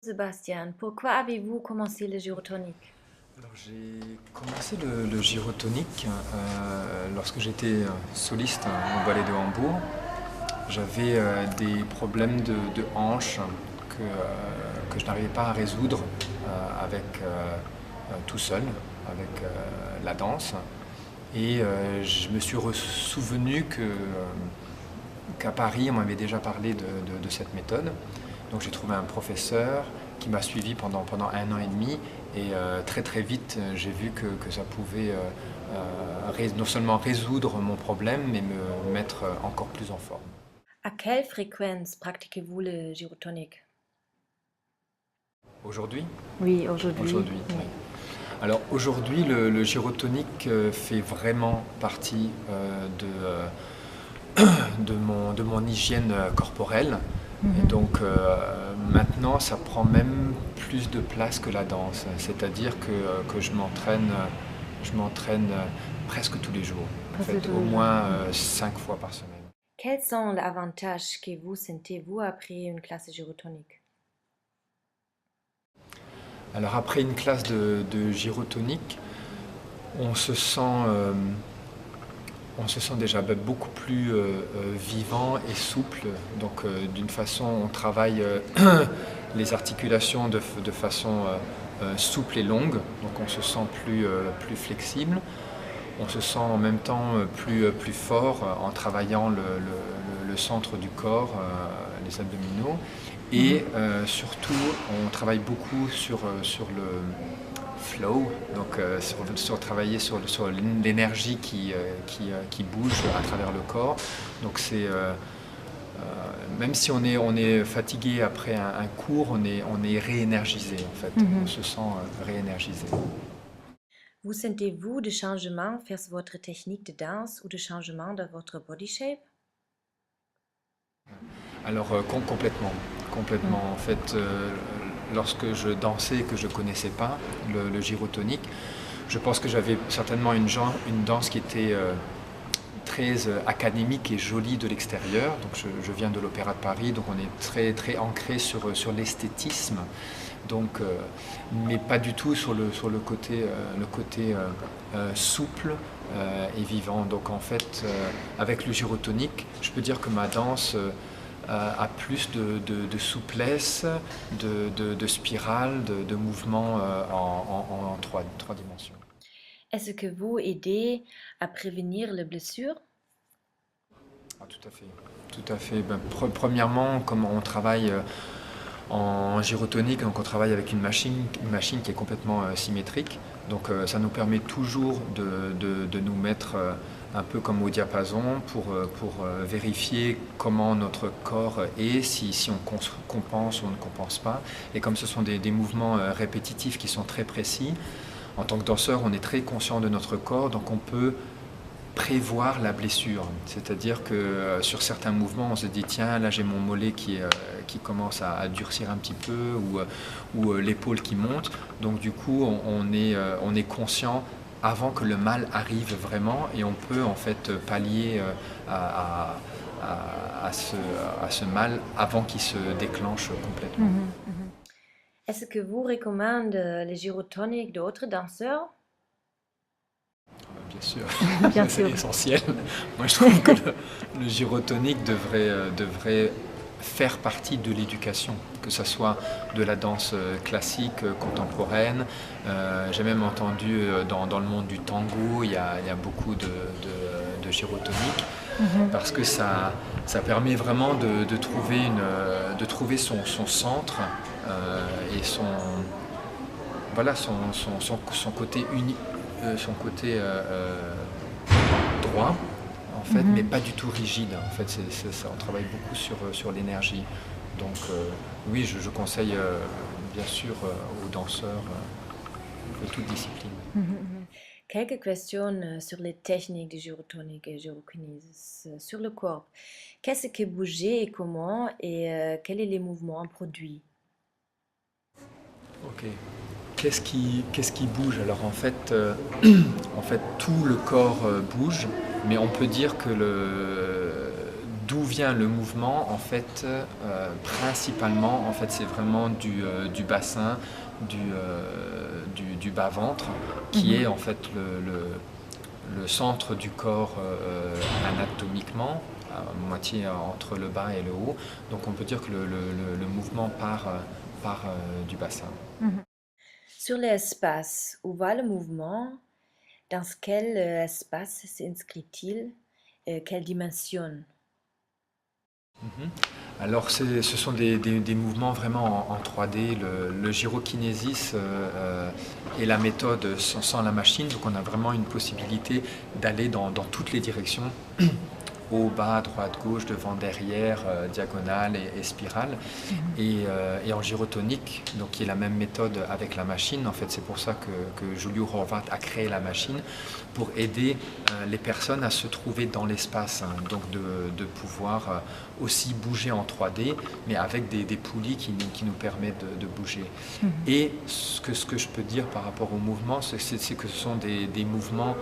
Sébastien, pourquoi avez-vous commencé le gyrotonique? Alors, j'ai commencé le gyrotonique lorsque j'étais soliste au ballet de Hambourg. J'avais des problèmes de hanches que je n'arrivais pas à résoudre avec tout seul, avec la danse. Et je me suis souvenu qu'à Paris, on m'avait déjà parlé de cette méthode. Donc j'ai trouvé un professeur qui m'a suivi pendant un an et demi. Et très très vite, j'ai vu que ça pouvait non seulement résoudre mon problème, mais me mettre encore plus en forme. À quelle fréquence pratiquez-vous le gyrotonique? Aujourd'hui? Oui, aujourd'hui. Aujourd'hui, Oui. oui. Alors aujourd'hui, le gyrotonique fait vraiment partie de mon hygiène corporelle. Et Mhm. donc maintenant, ça prend même plus de place que la danse. C'est-à-dire que je m'entraîne presque tous les jours. En Presque fait, tous au les jours. moins 5 fois par semaine. Quels sont les avantages que vous sentez-vous après une classe de gyrotonique? Alors après une classe de gyrotonique, on se sent, euh, on se sent déjà beaucoup plus vivant et souple. Donc d'une façon, on travaille les articulations de façon souple et longue. Donc on se sent plus flexible. On se sent en même temps plus fort en travaillant le centre du corps, les abdominaux. Et Mhm. surtout, on travaille beaucoup sur le flow, donc sur travailler sur l'énergie qui bouge à travers le corps. Donc même si on est fatigué après un cours, on est réénergisé en fait. On Mhm. se sent réénergisé. Vous sentez-vous des changements vers votre technique de danse ou des changements dans votre body shape? Alors complètement, complètement. Mhm. En fait, lorsque je dansais et que je ne connaissais pas le gyrotonique, je pense que j'avais certainement une danse qui était très académique et jolie de l'extérieur. Donc je viens de l'Opéra de Paris, donc on est très très ancré sur l'esthétisme. Donc, mais pas du tout sur le côté souple et vivant. Donc en fait, avec le gyrotonique, je peux dire que ma danse a plus de souplesse, de spirale, de mouvement en trois dimensions. Est-ce que vous aidez à prévenir les blessures? Ah, tout à fait. Tout à fait. Ben, premièrement, comme on travaille en gyrotonique, donc on travaille avec une machine qui est complètement symétrique. Donc ça nous permet toujours de nous mettre un peu comme au diapason pour vérifier comment notre corps est, si on compense ou on ne compense pas. Et comme ce sont des mouvements répétitifs qui sont très précis, en tant que danseur, on est très conscient de notre corps, donc on peut prévoir la blessure. C'est-à-dire que sur certains mouvements, on se dit tiens, là j'ai mon mollet qui commence à durcir un petit peu ou l'épaule qui monte. Donc du coup, on est conscient avant que le mal arrive vraiment et on peut en fait pallier à, à ce, à ce mal avant qu'il se déclenche complètement. Mhm, mhm. Est-ce que vous recommandez les gyrotoniques d'autres danseurs? Bien sûr, Bien c'est sûr. essentiel. Moi, je trouve que le gyrotonique devrait faire partie de l'éducation, que ce soit de la danse classique, contemporaine. J'ai même entendu dans le monde du tango, il y a beaucoup de gyrotonique, Mhm, parce que ça permet vraiment de trouver son centre et voilà, son côté son côté droit, en fait, mais mhm. pas du tout rigide. En fait, ça, on travaille beaucoup sur l'énergie. Donc, oui, je conseille bien sûr aux danseurs de toute discipline. Mhm, mhm. Quelques questions sur les techniques de gyrotonique et gyrokinésie sur le corps. Qu'est-ce que bouger et comment et quels sont les mouvements produits? Ok. Qu'est-ce qui bouge? Alors en fait, tout le corps bouge, mais on peut dire que D'où vient le mouvement? En fait, principalement, en fait, c'est vraiment du bassin, du bas-ventre, qui est Mhm. en fait le centre du corps anatomiquement, à moitié entre le bas et le haut. Donc on peut dire que le mouvement part du bassin. Mhm. Sur l'espace, où va le mouvement? Dans quel espace s'inscrit-il? Quelle dimension? Mhm. Alors ce sont des mouvements vraiment en 3D. Le gyrokinésis est la méthode sans la machine, donc on a vraiment une possibilité d'aller dans toutes les directions. Haut, bas, droite, gauche, devant, derrière, diagonale et spirale. Mhm. Et en gyrotonique, donc qui est la même méthode avec la machine, en fait c'est pour ça que Julio Horvat a créé la machine, pour aider les personnes à se trouver dans l'espace, hein, donc de pouvoir aussi bouger en 3D, mais avec des poulies qui nous permettent de bouger. Mhm. Et ce que je peux dire par rapport au mouvement, c'est que ce sont des mouvements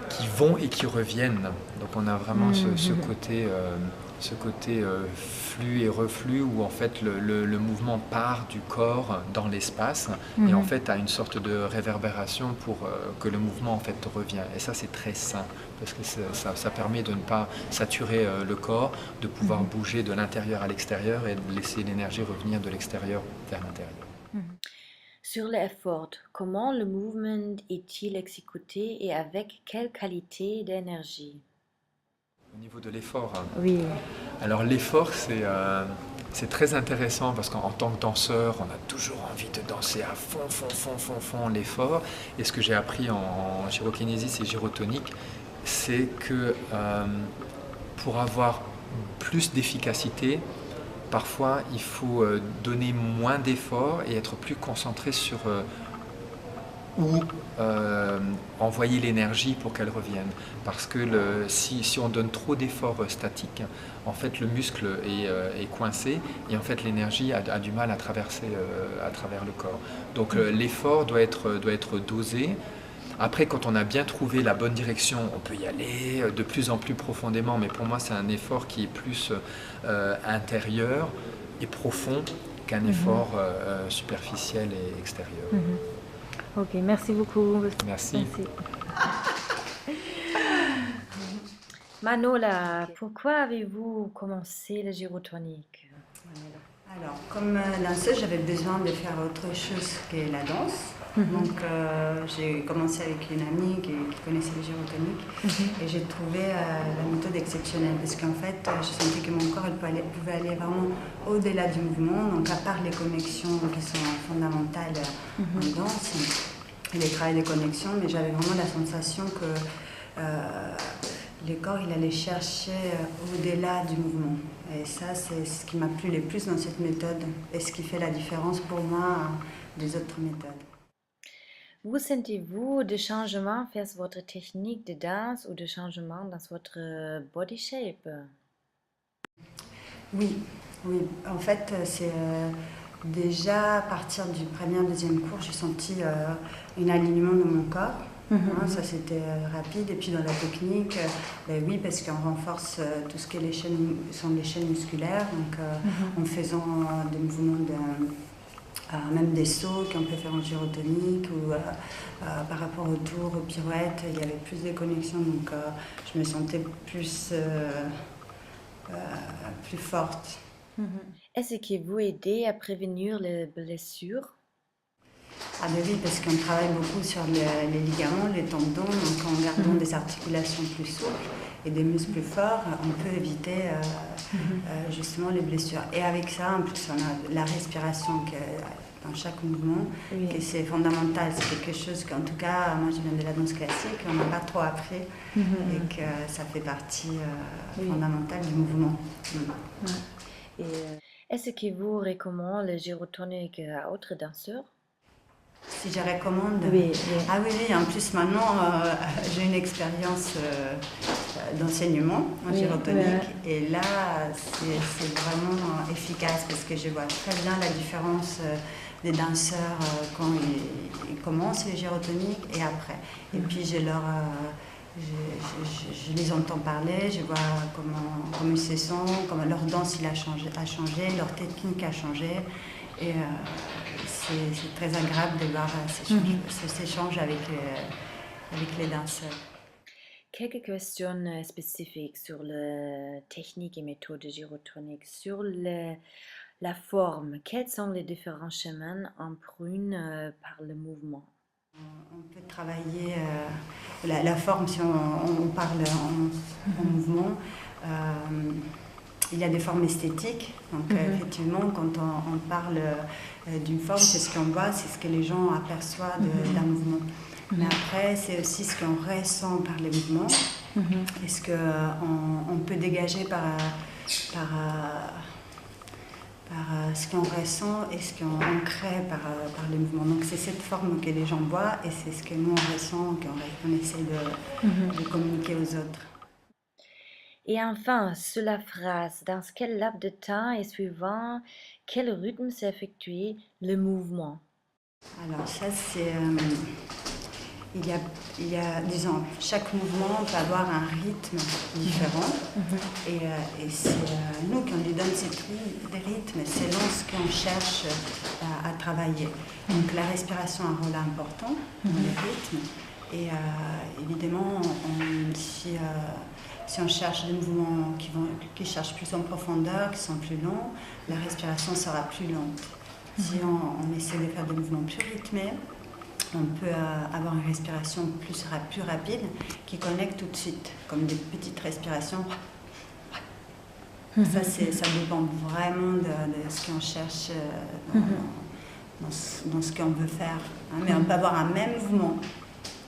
qui vont et qui reviennent. Donc on a vraiment Mhm. ce côté flux et reflux où en fait le mouvement part du corps dans l'espace et en Mhm. fait a une sorte de réverbération pour que le mouvement en fait revient. Et ça c'est très sain parce que ça permet de ne pas saturer le corps, de pouvoir Mhm. bouger de l'intérieur à l'extérieur et de laisser l'énergie revenir de l'extérieur vers l'intérieur. Mhm. Sur l'effort, comment le mouvement est-il exécuté et avec quelle qualité d'énergie? Au niveau de l'effort, hein. Oui. Alors l'effort, c'est très intéressant parce qu'en tant que danseur, on a toujours envie de danser à fond, fond, fond, fond, fond l'effort. Et ce que j'ai appris en gyrokinésis et gyrotonique, c'est que pour avoir plus d'efficacité, parfois il faut donner moins d'efforts et être plus concentré sur ou envoyer l'énergie pour qu'elle revienne. Parce que si on donne trop d'efforts statiques, en fait le muscle est coincé et en fait l'énergie a du mal à traverser à travers le corps. Donc l'effort doit être dosé. Après, quand on a bien trouvé la bonne direction, on peut y aller de plus en plus profondément, mais pour moi c'est un effort qui est plus intérieur et profond qu'un Mhm. effort superficiel et extérieur. Mhm. Ok, merci beaucoup. Merci. Merci. Manola, Ok. pourquoi avez-vous commencé le gyrotonique? Manuela. Alors, comme danseuse, j'avais besoin de faire autre chose que la danse. Mhm. Donc, j'ai commencé avec une amie qui connaissait le gyrotonique Mhm. et j'ai trouvé la méthode exceptionnelle parce qu'en fait, je sentais que mon corps pouvait aller vraiment au-delà du mouvement. Donc, à part les connexions qui sont fondamentales Mhm. en danse et les travails de connexion, mais j'avais vraiment la sensation que le corps, il allait chercher au-delà du mouvement. Et ça, c'est ce qui m'a plu le plus dans cette méthode et ce qui fait la différence pour moi des autres méthodes. Où sentez-vous des changements vers votre technique de danse ou des changements dans votre body shape? Oui, oui. En fait, c'est déjà à partir du premier, deuxième cours, j'ai senti un alignement de mon corps. Hein, ça c'était rapide. Et puis dans la technique, ben oui, parce qu'on renforce tout ce qui est sont les chaînes musculaires. Donc en faisant des mouvements même des sauts qu'on peut faire en gyrotonique ou par rapport au tour, aux pirouettes, il y avait plus de connexions. Donc je me sentais plus forte. Mhm. Est-ce que vous aidez à prévenir les blessures? Ah ben oui, parce qu'on travaille beaucoup sur les ligaments, les tendons, donc en gardant des articulations plus souples et des muscles plus forts, on peut éviter justement les blessures. Et avec ça, en plus, on a la respiration dans chaque mouvement, Oui. que c'est fondamental. C'est quelque chose qu'en tout cas, moi je viens de la danse classique, on n'a pas trop appris et que ça fait partie Oui. fondamentale du mouvement. Et est-ce que vous recommandez le gyrotonique à autres danseurs? Si je recommande. Oui, oui. Ah oui, oui, en plus maintenant j'ai une expérience d'enseignement en Oui, gyrotonique et là c'est vraiment efficace parce que je vois très bien la différence des danseurs quand ils commencent les gyrotoniques et après. Et puis je leur je les entends parler, je vois comment ils se sentent, comment leur danse a changé, leur technique a changé. Et c'est très agréable de voir cet échange avec les danseurs. Quelques questions spécifiques sur la technique et méthode gyrotonique. Sur la forme, quels sont les différents chemins en prune par le mouvement? On peut travailler la forme si on parle en mouvement. Il y a des formes esthétiques. Donc effectivement, quand on parle d'une forme, c'est ce qu'on voit, c'est ce que les gens aperçoivent d'un mouvement. Mais après, c'est aussi ce qu'on ressent par les mouvements et ce qu'on peut dégager par ce qu'on ressent et ce qu'on crée par les mouvements. Donc c'est cette forme que les gens voient et c'est ce que nous on ressent, qu'on essaie de communiquer aux autres. Et enfin, sur la phrase, dans quel laps de temps et suivant quel rythme s'est effectué le mouvement? Alors ça c'est... il y a, disons, chaque mouvement peut avoir un rythme différent et c'est nous qui on lui donne des rythmes selon ce qu'on cherche à travailler. Donc la respiration a un rôle important dans le rythme et évidemment si on cherche des mouvements qui cherchent plus en profondeur, qui sont plus longs, la respiration sera plus lente. Si on essaie de faire des mouvements plus rythmés, on peut avoir une respiration plus rapide qui connecte tout de suite, comme des petites respirations. Ça dépend vraiment de ce qu'on cherche dans ce qu'on veut faire. Mais on peut avoir un même mouvement,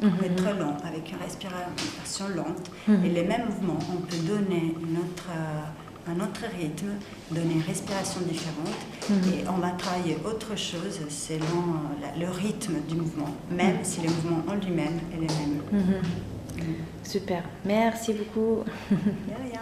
on peut être très long, avec une respiration lente. Et les mêmes mouvements, on peut donner un autre rythme, donner une respiration différente et on va travailler autre chose selon le rythme du mouvement, même si le mouvement en lui-même est le même. Super, merci beaucoup. De rien.